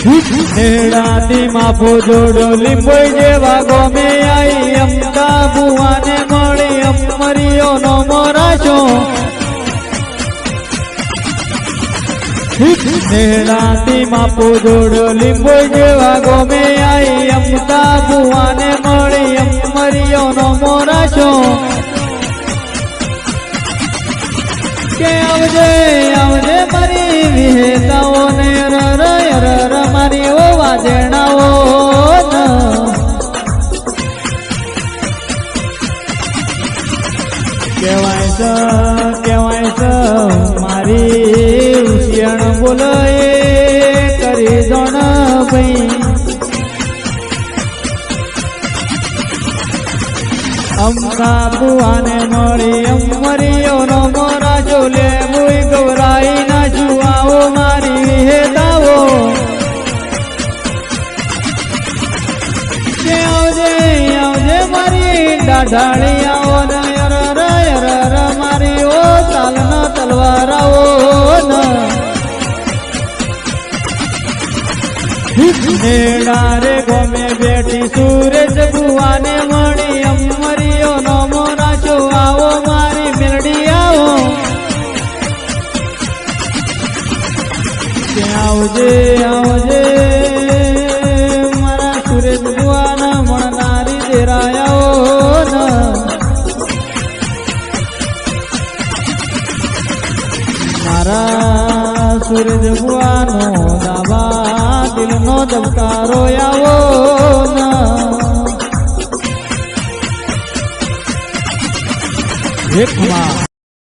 નેડાથી માફો જોડો લીંબોઈ જેવા ગોમે આઈ અમતા બુવાને મળી અમરીઓ નો મોરાશો નેડાથી માફો જોડો લીંબોઈ જેવા ગોમે આઈ અમતા બુવાને મળી અમરીઓ નો મોરાશો કે આવજે આવજે મારી વિહેતાઓ ને રર મારી ઓ વાજણાઓ કહેવાય છે મારી ઉશિયાણ બોલે કરી જોણ ભાઈ અમતા બુવાને મળી અમરીઓ નો મોરા જોલે મુઈ ગવરાઈ ના જુઆઓ મારી વિહેતાઓ કે આવજે આવજે મારી દાઢાળીયાઓ ને યર મારી ઓ ચાલના તલવારાઓ નેડા રે ગોમે બેઠી સૂરજ બુવાને મળી અમરીઓ નો મોરાશો આવો મારી મેલડી આવો કે આવજે આવજે મારા સૂરજ બુવાના મળનારી દેરાયાઓ મારા સૂરજ બુવાનો દાવા દિલનો ધબકારો આવો ના